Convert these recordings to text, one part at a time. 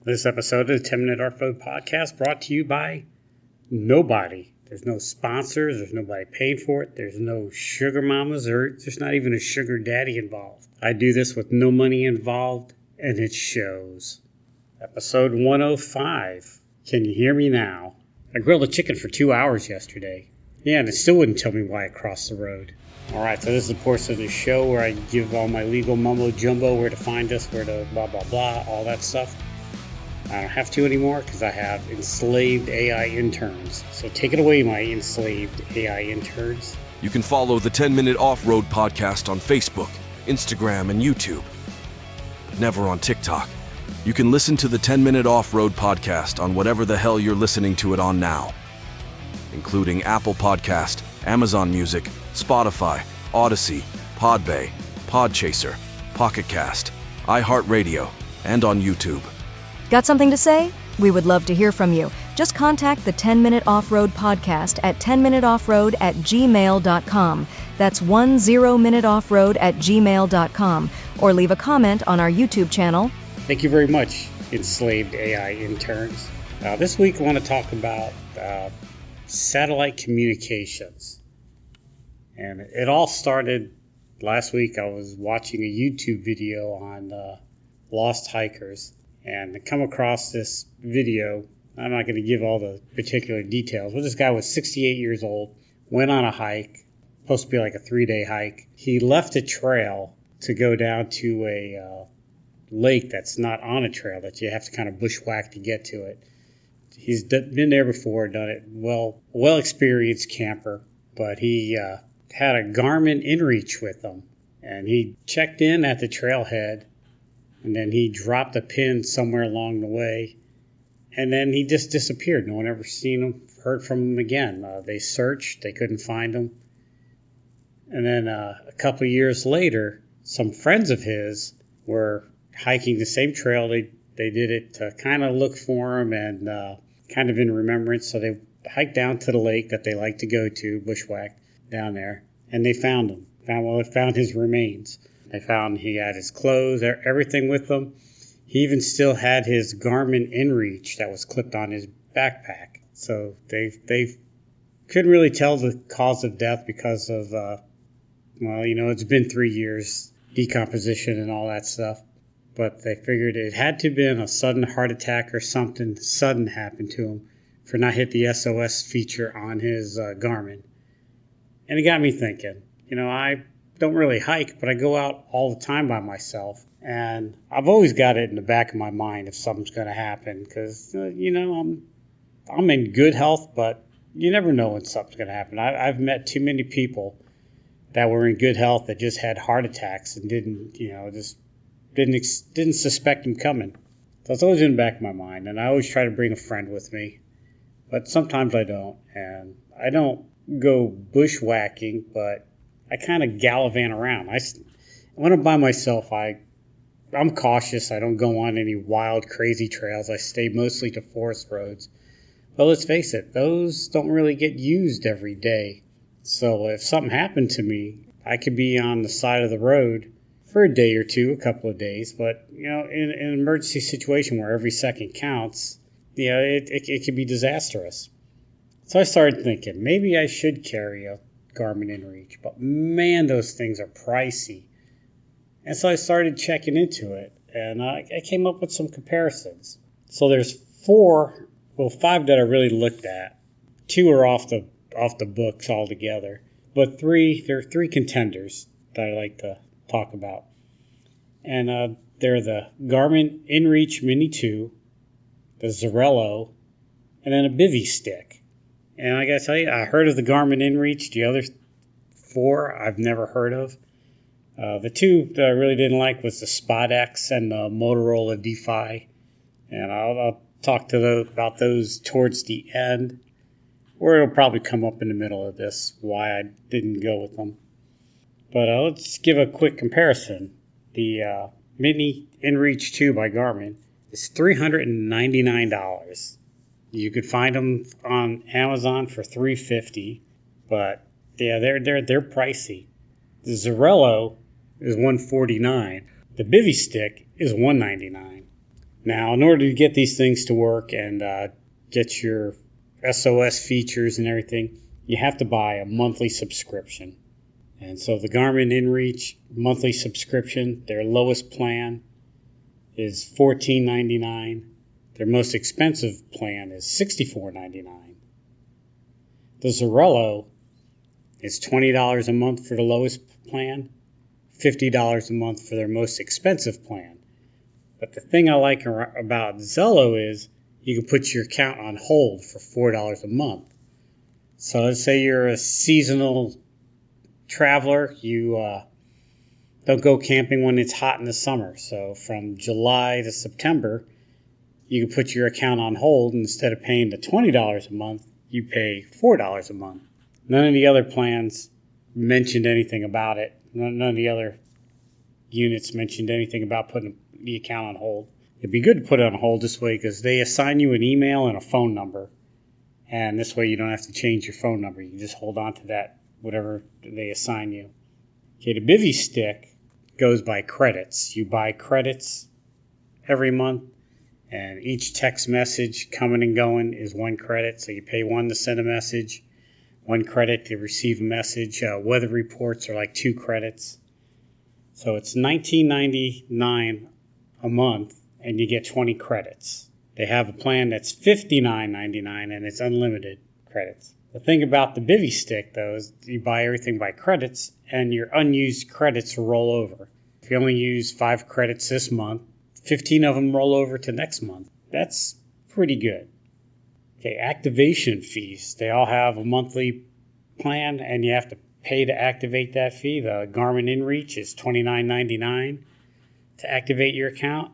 This episode of the 10 Minute Off-Road Podcast brought to you by nobody. There's no sponsors. There's nobody paying for it. There's no sugar mamas or there's not even a sugar daddy involved. I do this with no money involved, and it shows. Episode 105. Can you hear me now? I grilled a chicken for 2 hours yesterday. Yeah, and it still wouldn't tell me why I crossed the road. Alright, so this is the portion of the show where I give all my legal mumbo jumbo, where to find us, where to blah blah blah, all that stuff. I don't have to anymore because I have enslaved AI interns. So take it away, my enslaved AI interns. You can follow the 10 Minute Off-Road Podcast on Facebook, Instagram, and YouTube. Never on TikTok. You can listen to the 10 Minute Off-Road Podcast on whatever the hell you're listening to it on now, including Apple Podcast, Amazon Music, Spotify, Odyssey, Podbay, Podchaser, Pocket Cast, iHeartRadio, and on YouTube. Got something to say? We would love to hear from you. Just contact the 10 Minute Off-Road Podcast at 10minuteoffroad@gmail.com. That's 10minuteoffroad@gmail.com. Or leave a comment on our YouTube channel. Thank you very much, enslaved AI interns. This week I want to talk about satellite communications. And it all started last week. I was watching a YouTube video on lost hikers. And I come across this video. I'm not going to give all the particular details, but this guy was 68 years old, went on a hike, supposed to be like a 3-day hike. He left a trail to go down to a lake that's not on a trail, that you have to kind of bushwhack to get to it. He's been there before, done it, well-experienced camper, but he had a Garmin InReach with him, and he checked in at the trailhead. And then he dropped a pin somewhere along the way. And then he just disappeared. No one ever seen him, heard from him again. They searched. They couldn't find him. And then a couple of years later, some friends of his were hiking the same trail. They did it to kind of look for him and kind of in remembrance. So they hiked down to the lake that they like to go to, bushwhack down there. And they found him. They found his remains. They found he had his clothes, everything with him. He even still had his Garmin InReach that was clipped on his backpack. So they couldn't really tell the cause of death because of, it's been 3 years, decomposition and all that stuff. But they figured it had to have been a sudden heart attack or something sudden happened to him for not hit the SOS feature on his Garmin. And it got me thinking, I don't really hike, but I go out all the time by myself, and I've always got it in the back of my mind if something's going to happen, because I'm in good health, but you never know when something's going to happen. I've met too many people that were in good health that just had heart attacks and didn't suspect them coming. So it's always in the back of my mind, and I always try to bring a friend with me, but sometimes I don't, and I don't go bushwhacking, but I kind of gallivant around. When I'm by myself, I'm cautious. I don't go on any wild, crazy trails. I stay mostly to forest roads. But let's face it, those don't really get used every day. So if something happened to me, I could be on the side of the road for a day or two, a couple of days. But, in an emergency situation where every second counts, it could be disastrous. So I started thinking, maybe I should carry a Garmin InReach, but man, those things are pricey. And so I started checking into it, and I came up with some comparisons. So there's 5 that I really looked at. 2 are off the books altogether, but there are 3 contenders that I like to talk about. And they're the Garmin InReach Mini 2, the Zorello, and then a Bivy stick. And I gotta tell you, I heard of the Garmin InReach. The other 4 I've never heard of. The 2 that I really didn't like was the Spot X and the Motorola Defy. And I'll talk about those towards the end, or it'll probably come up in the middle of this, why I didn't go with them. But let's give a quick comparison. The Mini InReach 2 by Garmin is $399. You could find them on Amazon for $350, but yeah, they're pricey. The Zorello is $149. The Bivy stick is $199. Now, in order to get these things to work and get your SOS features and everything, you have to buy a monthly subscription. And so the Garmin InReach monthly subscription, their lowest plan is $14.99. Their most expensive plan is $64.99. The Zorello is $20 a month for the lowest plan, $50 a month for their most expensive plan. But the thing I like about Zello is you can put your account on hold for $4 a month. So let's say you're a seasonal traveler, you don't go camping when it's hot in the summer. So from July to September, you can put your account on hold, and instead of paying the $20 a month, you pay $4 a month. None of the other plans mentioned anything about it. None of the other units mentioned anything about putting the account on hold. It'd be good to put it on hold this way because they assign you an email and a phone number. And this way you don't have to change your phone number. You can just hold on to that, whatever they assign you. Okay, the Bivy Stick goes by credits. You buy credits every month, and each text message coming and going is 1 credit. So you pay 1 to send a message, 1 credit to receive a message. Weather reports are like 2 credits. So it's $19.99 a month, and you get 20 credits. They have a plan that's $59.99, and it's unlimited credits. The thing about the Bivy Stick, though, is you buy everything by credits, and your unused credits roll over. If you only use 5 credits this month, 15 of them roll over to next month. That's pretty good. Okay, activation fees. They all have a monthly plan, and you have to pay to activate that fee. The Garmin InReach is $29.99 to activate your account.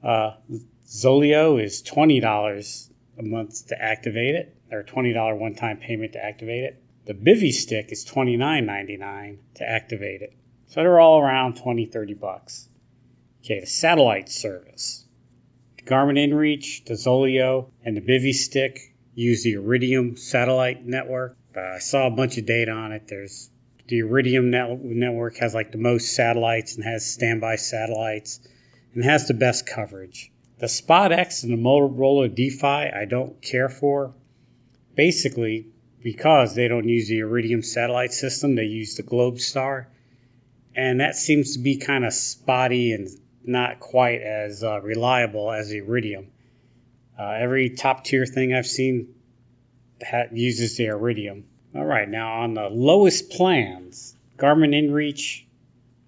Zoleo is $20 a month to activate it, or $20 one-time payment to activate it. The Bivy Stick is $29.99 to activate it. So they're all around $20-$30. Okay, the satellite service. The Garmin InReach, the Zoleo, and the Bivy Stick use the Iridium satellite network. I saw a bunch of data on it. There's the Iridium network has like the most satellites and has standby satellites and has the best coverage. The SpotX and the Motorola DeFi I don't care for, basically because they don't use the Iridium satellite system. They use the Globestar, and that seems to be kind of spotty and not quite as reliable as the Iridium. Every top tier thing I've seen uses the Iridium. All right, now on the lowest plans, Garmin InReach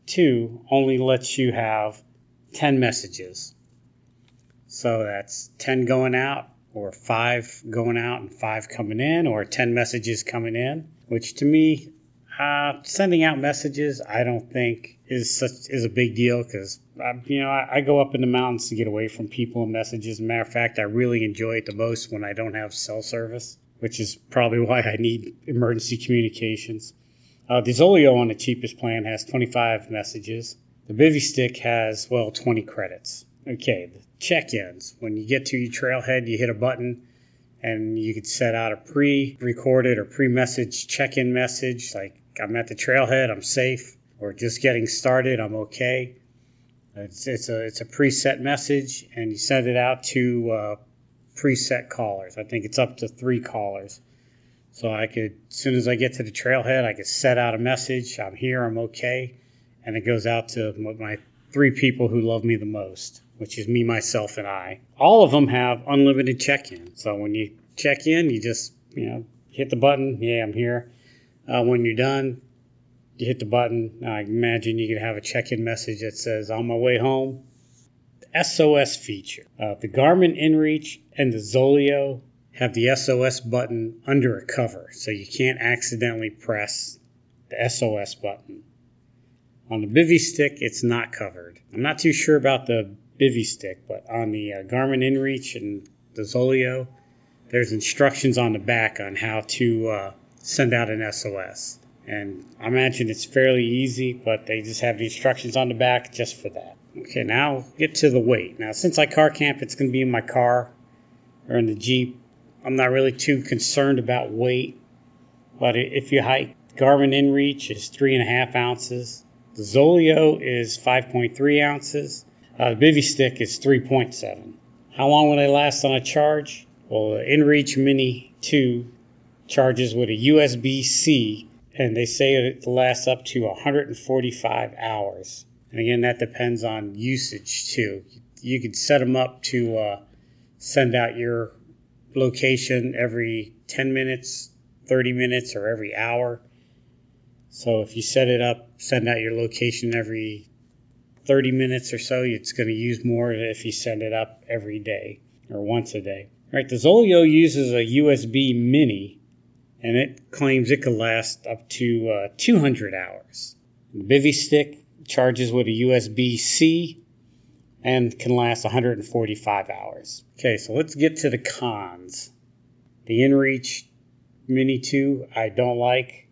2 only lets you have 10 messages. So that's 10 going out, or 5 going out and 5 coming in, or 10 messages coming in, which to me, sending out messages, I don't think is a big deal because, I go up in the mountains to get away from people and messages. As a matter of fact, I really enjoy it the most when I don't have cell service, which is probably why I need emergency communications. The Zoleo on the cheapest plan has 25 messages. The Bivy Stick has, 20 credits. Okay, the check-ins. When you get to your trailhead, you hit a button, and you could set out a pre-recorded or pre-message check-in message, like I'm at the trailhead, I'm safe, or just getting started, I'm okay. It's a preset message, and you send it out to preset callers. I think it's up to 3 callers. So I could, as soon as I get to the trailhead, I could set out a message, I'm here, I'm okay, and it goes out to my 3 people who love me the most, which is me, myself, and I. All of them have unlimited check-in. So when you check in, you just, hit the button, yeah, I'm here. When you're done, you hit the button. I imagine you could have a check-in message that says, on my way home. The SOS feature. The Garmin InReach and the Zoleo have the SOS button under a cover, so you can't accidentally press the SOS button. On the Bivy Stick, it's not covered. I'm not too sure about the Bivy Stick, but on the Garmin InReach and the Zoleo, there's instructions on the back on how to send out an SOS. And I imagine it's fairly easy, but they just have the instructions on the back just for that. Okay, now get to the weight. Now, since I car camp, it's going to be in my car or in the Jeep. I'm not really too concerned about weight, but if you hike, Garmin InReach is 3.5 ounces. The Zoleo is 5.3 ounces. The Bivy Stick is 3.7. How long will they last on a charge? Well, the InReach Mini 2 charges with a USB-C, and they say it lasts up to 145 hours. And again, that depends on usage too. You could set them up to send out your location every 10 minutes, 30 minutes, or every hour. So if you set it up, send out your location every 30 minutes or so, it's going to use more than if you send it up every day or once a day. All right, the Zoleo uses a USB Mini, and it claims it could last up to 200 hours. The Bivy Stick charges with a USB-C and can last 145 hours. Okay, so let's get to the cons. The InReach Mini 2 I don't like,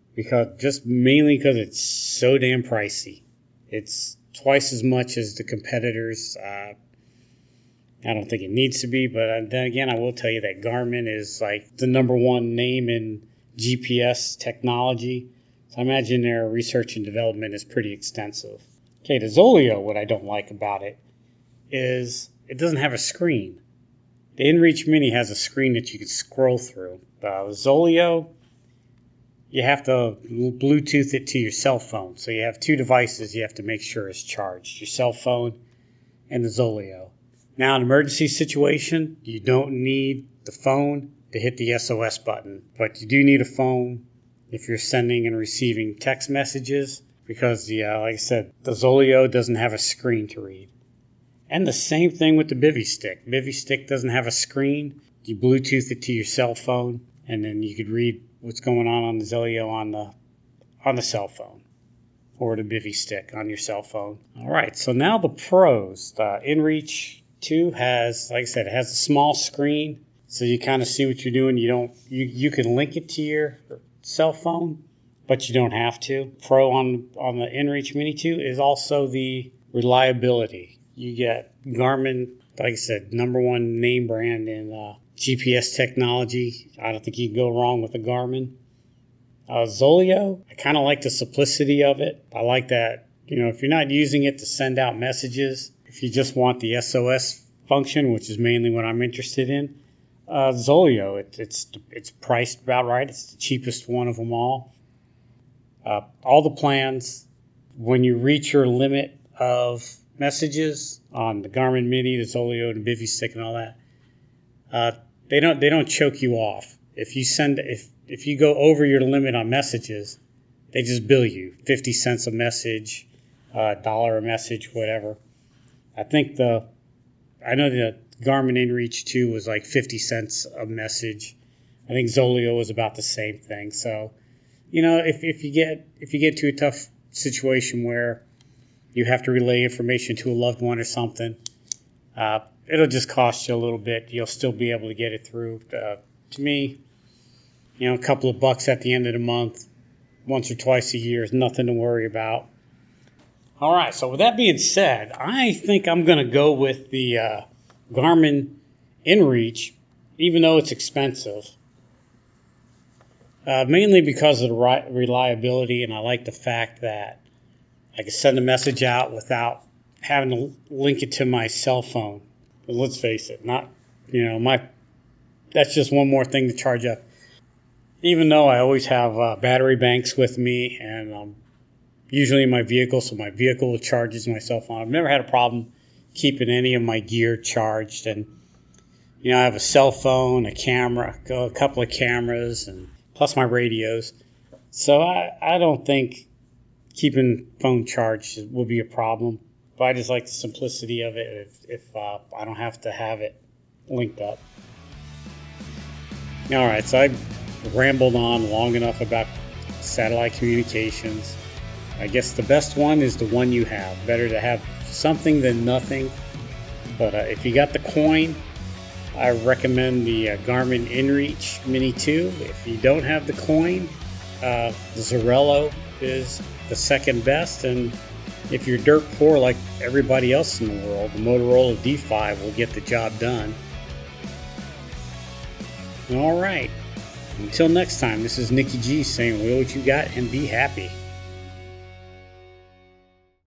mainly because it's so damn pricey. It's twice as much as the competitors. I don't think it needs to be, but then again, I will tell you that Garmin is like the number one name in GPS technology. So I imagine their research and development is pretty extensive. Okay, the Zoleo, what I don't like about it is it doesn't have a screen. The InReach Mini has a screen that you can scroll through. The Zoleo, you have to Bluetooth it to your cell phone. So you have two devices you have to make sure is charged, your cell phone and the Zoleo. Now, in an emergency situation, you don't need the phone to hit the SOS button, but you do need a phone if you're sending and receiving text messages because, like I said, the Zoleo doesn't have a screen to read. And the same thing with the Bivy Stick. Bivy Stick doesn't have a screen. You Bluetooth it to your cell phone, and then you could read what's going on the Zoleo on the cell phone, or the Bivy Stick on your cell phone. All right, so now the pros. The InReach 2 has, like I said, it has a small screen, so you kind of see what you're doing. You can link it to your cell phone, but you don't have to. Pro on the InReach Mini 2 is also the reliability. You get Garmin, like I said, number one name brand in GPS technology. I don't think you can go wrong with a Garmin. Zoleo, I kind of like the simplicity of it. I like that, if you're not using it to send out messages, if you just want the SOS function, which is mainly what I'm interested in, Zoleo, it's priced about right. It's the cheapest one of them all. All the plans, when you reach your limit of messages on the Garmin Mini, the Zoleo, the Bivy Stick, and all that, they don't choke you off. If you go over your limit on messages, they just bill you 50 cents a message, $1 a message, whatever. I know the Garmin InReach 2 was like 50 cents a message. I think Zoleo was about the same thing. So, if you get to a tough situation where you have to relay information to a loved one or something, it'll just cost you a little bit. You'll still be able to get it through. To me, a couple of bucks at the end of the month, once or twice a year is nothing to worry about. All right, so with that being said, I think I'm going to go with the Garmin InReach, even though it's expensive. Mainly because of the reliability, and I like the fact that I can send a message out without having to link it to my cell phone. But let's face it, that's just one more thing to charge up. Even though I always have battery banks with me, and usually in my vehicle, so my vehicle charges my cell phone. I've never had a problem keeping any of my gear charged, and I have a cell phone, a camera, a couple of cameras, and plus my radios. So I don't think keeping phone charged will be a problem. But I just like the simplicity of it if I don't have to have it linked up. All right, so I rambled on long enough about satellite communications. I guess the best one is the one you have. Better to have something than nothing. But if you got the coin, I recommend the Garmin InReach Mini 2. If you don't have the coin, the Zorello is the second best. And if you're dirt poor like everybody else in the world, the Motorola D5 will get the job done. All right. Until next time, this is Nicky G saying, will what you got and be happy.